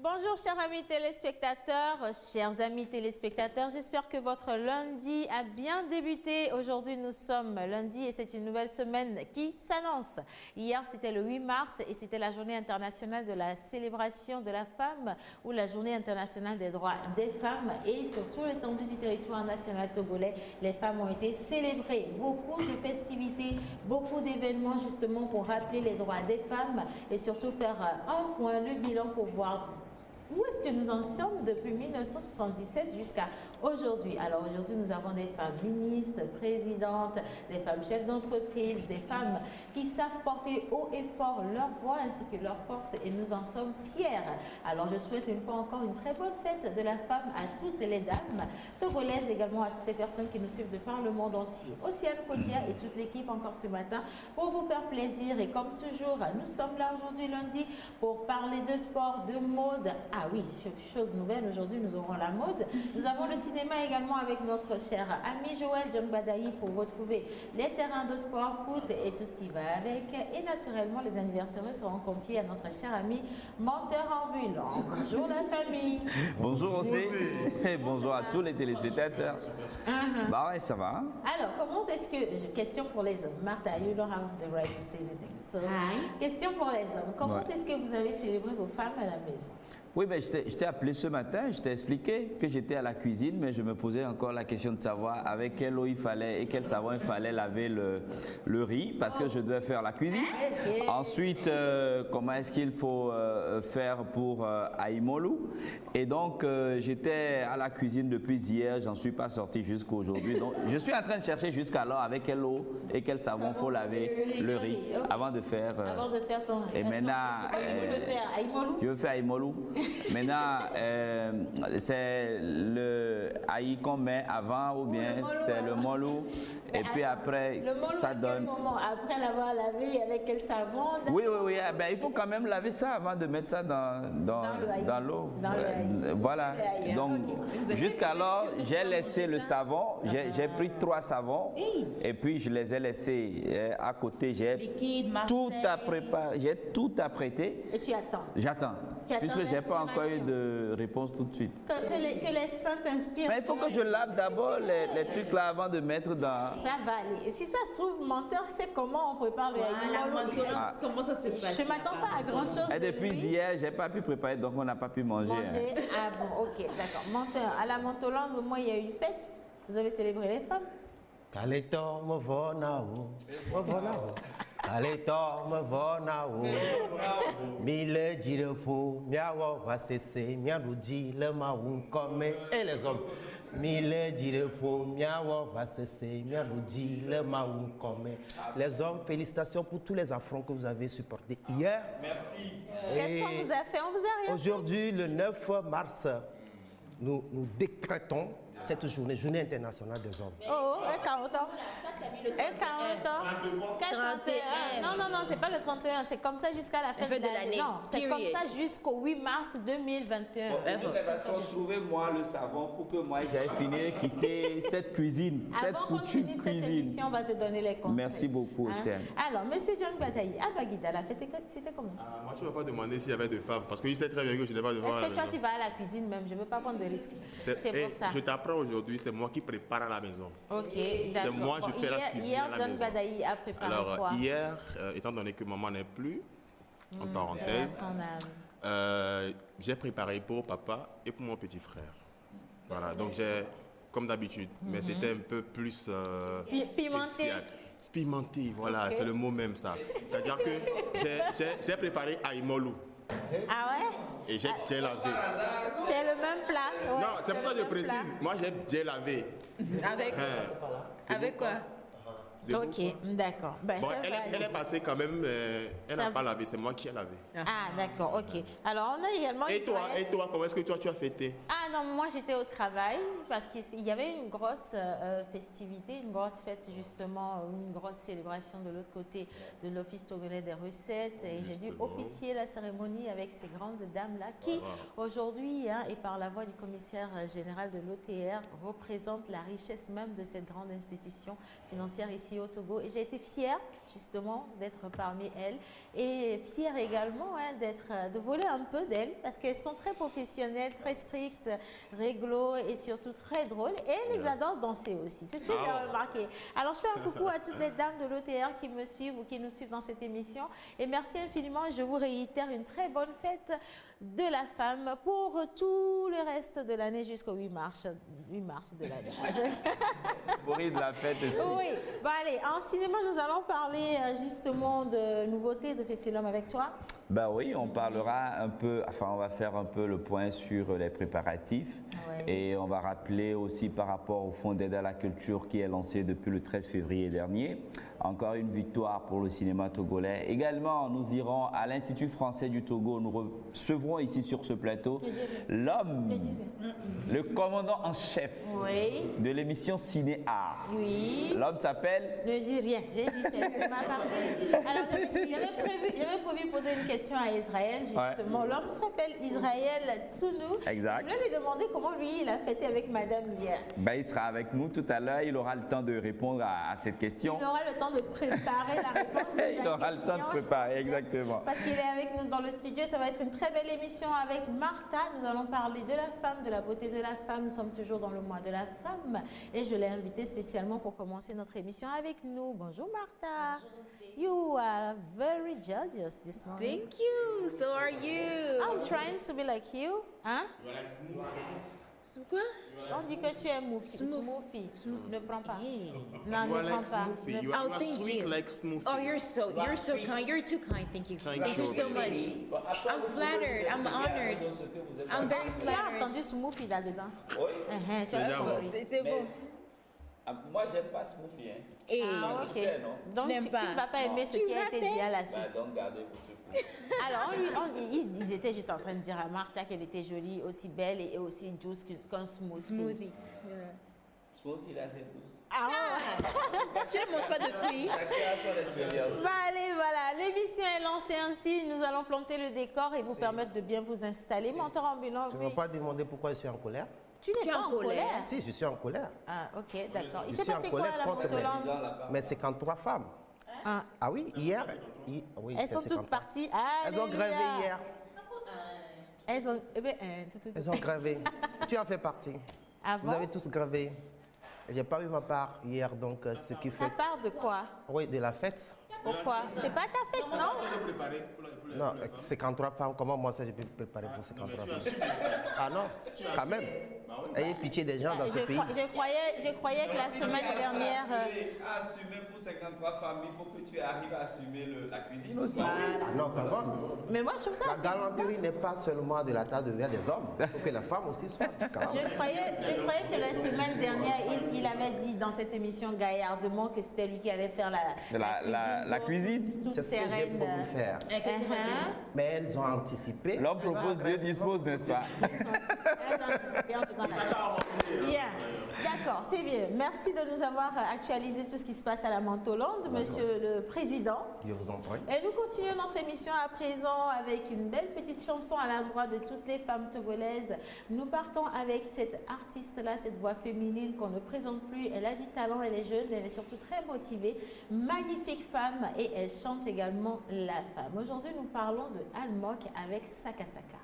Bonjour chers amis téléspectateurs, j'espère que votre lundi a bien débuté. Aujourd'hui nous sommes lundi et c'est une nouvelle semaine qui s'annonce. Hier c'était le 8 mars et c'était la journée internationale de la célébration de la femme ou la journée internationale des droits des femmes et sur tout l'étendue du territoire national togolais, les femmes ont été célébrées. Beaucoup de festivités, beaucoup d'événements justement pour rappeler les droits des femmes et surtout faire un point, le bilan pour voir où est-ce que nous en sommes depuis 1977 jusqu'à aujourd'hui. Alors aujourd'hui, nous avons des femmes ministres, présidentes, des femmes chefs d'entreprise, des femmes qui savent porter haut et fort leur voix ainsi que leur force et nous en sommes fiers. Alors je souhaite une fois encore une très bonne fête de la femme à toutes les dames togolaises, également à toutes les personnes qui nous suivent de par le monde entier. Océane Fodia et toute l'équipe encore ce matin pour vous faire plaisir et comme toujours, nous sommes là aujourd'hui lundi pour parler de sport, de mode. Ah oui, chose nouvelle, aujourd'hui nous aurons la mode. Nous avons le cinéma également avec notre cher ami Joël John Badaï pour retrouver les terrains de sport, foot et tout ce qui va avec. Et naturellement, les anniversaires seront confiés à notre cher ami Menteur ambulant. Bonjour la famille. Bonjour aussi. Et bonjour à tous les téléspectateurs. Bah ouais, ça va. Hein? Alors, comment est-ce que... Question pour les hommes. Martha, you don't have the right to say anything. So, question pour les hommes. Comment est-ce que vous avez célébré vos femmes à la maison? Oui, ben, je t'ai appelé ce matin, je t'ai expliqué que j'étais à la cuisine, mais je me posais encore la question de savoir avec quelle eau il fallait et quel savon il fallait laver le riz, parce que je devais faire la cuisine. Ensuite, comment est-ce qu'il faut faire pour Aïmolu. Et donc, j'étais à la cuisine depuis hier, j'en suis pas sorti jusqu'à aujourd'hui. Donc, je suis en train de chercher jusqu'alors avec quelle eau et quel savon il faut laver le riz avant de faire... Avant de faire ton riz. Et maintenant... tu veux faire Aïmolu? Je veux faire Aïmolu. Maintenant, c'est le aïe qu'on met avant ou bien c'est le molou. Et puis après, ça donne... Moment après l'avoir lavé, avec quel savon? Oui, ben, il faut quand même laver ça avant de mettre ça dans l'eau. Voilà. Donc, jusqu'alors, j'ai laissé le savon. J'ai pris 3 savons et puis je les ai laissés à côté. J'ai tout à préparer, j'ai tout apprêté. Et tu attends? J'attends. Puisque je n'ai pas encore eu de réponse tout de suite. Que les saints t'inspirent. Mais il faut que je lave d'abord les trucs là avant de mettre dans... Ça va aller. Si ça se trouve, Menteur sait comment on prépare le Comment ça se passe? Je ne m'attends pas à grand chose. Et depuis hier, je n'ai pas pu préparer, donc on n'a pas pu manger. Hein. Ah bon, ok, d'accord. Menteur, à la Montolande, au moins il y a eu une fête. Vous avez célébré les femmes. Et les hommes. Les hommes, félicitations pour tous les affronts que vous avez supportés hier. Merci. Qu'est-ce qu'on vous a fait? On vous a rien. Aujourd'hui, le 9 mars, nous décrétons cette journée internationale des hommes. Oh, et 40 ans. Et 40 ans. 31. Non, c'est pas le 31, c'est comme ça jusqu'à la fin de l'année. Non, c'est comme ça jusqu'au 8 mars 2021. De toute façon, trouvez-moi le savon pour que moi j'aille finir quitter cette cuisine, cette foutue cuisine. Émission, on va te donner les conseils. Merci beaucoup, Océane. Alors, monsieur John Bataille, à Baguida, la fête, c'était comment? Moi, je ne vais pas demander s'il y avait des femmes, parce qu'il sait très bien que je n'ai pas de femmes. Est-ce que toi, tu vas à la cuisine même? Je ne veux pas prendre de risques. C'est pour ça. Je t'apprends aujourd'hui, c'est moi qui prépare à la maison. Ok, d'accord. C'est moi, je fais la cuisine hier, à la John maison. Badaï a préparé Alors, quoi? hier, étant donné que maman n'est plus, en parenthèse, j'ai préparé pour papa et pour mon petit frère. Voilà, donc j'ai, comme d'habitude, mais c'était un peu plus spécial. Pimenté, voilà, c'est le mot même ça. C'est-à-dire que j'ai préparé Aïmolu. Ah ouais? Et j'ai bien lavé. C'est le même plat? Ouais, Non, c'est pour ça que je précise. Moi, j'ai bien lavé. Avec quoi? Ok, d'accord. Ben, bon, elle est passée quand même, elle n'a pas lavé, c'est moi qui ai lavé. Ah, d'accord, ok. Alors, on a également... Et toi, comment est-ce que tu as fêté? Ah non, moi j'étais au travail parce qu'il y avait une grosse festivité, une grosse fête justement, une grosse célébration de l'autre côté de l'Office togolais des recettes. Et j'ai dû officier la cérémonie avec ces grandes dames-là qui aujourd'hui, et par la voix du commissaire général de l'OTR, représentent la richesse même de cette grande institution financière ici au Togo. Et j'ai été fière justement d'être parmi elles et fière également de voler un peu d'elles parce qu'elles sont très professionnelles, très strictes, réglo et surtout très drôles et elles adorent danser aussi. C'est ce que j'ai remarqué. Alors je fais un coucou à toutes les dames de l'OTR qui me suivent ou qui nous suivent dans cette émission et merci infiniment. Je vous réitère une très bonne fête de la femme pour tout le reste de l'année jusqu'au 8 mars de l'année. Pourri de la fête aussi. Oui, bon allez, en cinéma nous allons parler justement de nouveautés de Festival avec toi. Ben oui, on parlera un peu, on va faire un peu le point sur les préparatifs et on va rappeler aussi par rapport au Fonds d'aide à la culture qui est lancé depuis le 13 février dernier. Encore une victoire pour le cinéma togolais. Également, nous irons à l'Institut français du Togo. Nous recevrons ici sur ce plateau l'homme, le commandant en chef de l'émission Ciné Art. Oui. L'homme s'appelle... Ne dis rien, j'ai dit c'est ma partie. Alors j'avais prévu poser une question à Israël justement. L'homme s'appelle Israël Tsounou. Exact. Je voulais lui demander comment lui il a fêté avec madame hier. Ben, il sera avec nous tout à l'heure. Il aura le temps de répondre à cette question. Il aura le temps de préparer la réponse. Il aura le temps de préparer, exactement. Parce qu'il est avec nous dans le studio. Ça va être une très belle émission avec Martha. Nous allons parler de la femme, de la beauté de la femme. Nous sommes toujours dans le mois de la femme. Et je l'ai invitée spécialement pour commencer notre émission avec nous. Bonjour Martha. Bonjour. You are very gorgeous this morning. Thank you. So are you. I'm trying to be like you. Hein? C'est quoi? On dit que tu es smoothie. Ne prends pas. Hey. Non, You are ne like prends pas. Smoothie. You are thank sweet you. like Smoothie. Oh, you're so kind. You're too kind. Thank you. Thank you so much. I'm flattered. I'm honored. I'm very Tu as flattered. entendu smoothie là-dedans? Oui. Tu as Déjà, compris. C'est bon. Moi, j'aime pas smoothie. Hein. Et Ah, Tu ok. sais, non? Donc, Je n'aime tu pas. ne vas pas aimer ce Tu qui a été ratais. dit à la suite. Donc, gardez votre truc. Alors, ils étaient juste en train de dire à Martha qu'elle était jolie, aussi belle et aussi douce qu'un smoothie. smoothie. Smoothie, là, c'est douce. Ah ouais. Tu ne manges pas de fruits. Chacun a son expérience. Bah, allez, voilà. L'émission est lancée ainsi. Nous allons planter le décor et vous permettre de bien vous installer. Monteur ambulant, Tu ne oui. vas pas demander pourquoi je suis en colère? Tu n'es Tu es pas en en colère. colère. Si, je suis en colère. Ah, ok, d'accord. Il Je s'est suis en passé quoi colère à la contre Montolande? Mais 53 femmes. Ah. Ah oui, hier. Oui, Elles c'est sont toutes 53. parties. Elles ont Alléluia. grévé hier. Elles ont. Eh ben, Elles ont grévé. Tu en fais partie. Ah Vous bon? avez tous grévé. J'ai pas eu ma part hier, donc ce qui Ta fait. part de quoi? Oui, de la fête. Pourquoi? C'est pas ta fête, non? Non, 53 femmes, comment moi ça j'ai pu préparer pour 53 femmes? Ah non, quand même. Ayez pitié des gens dans ce pays. Je croyais que la semaine dernière. Assumer pour 53 femmes, il faut que tu arrives à assumer la cuisine aussi. Ah non, quand même. Mais moi, je trouve ça La assez bizarre. galanterie n'est pas seulement de la table de verre des hommes. Il faut que la femme aussi soit. quand même. Je croyais que la semaine dernière, il avait dit dans cette émission gaillardement que c'était lui qui allait faire La cuisine. toute C'est ce que j'ai sereine. voulu faire. Mais elles ont anticipé. L'homme propose, Dieu dispose, n'est-ce pas? Bien, d'accord, c'est bien. Merci de nous avoir actualisé tout ce qui se passe à la Montolande, Monsieur le Président. Je vous en prie. Et nous continuons notre émission à présent avec une belle petite chanson à l'endroit de toutes les femmes togolaises. Nous partons avec cette artiste-là, cette voix féminine qu'on ne présente plus. Elle a du talent, elle est jeune, elle est surtout très motivée. Magnifique femme et elle chante également la femme. Aujourd'hui, nous parlons de Almok avec Saka Saka.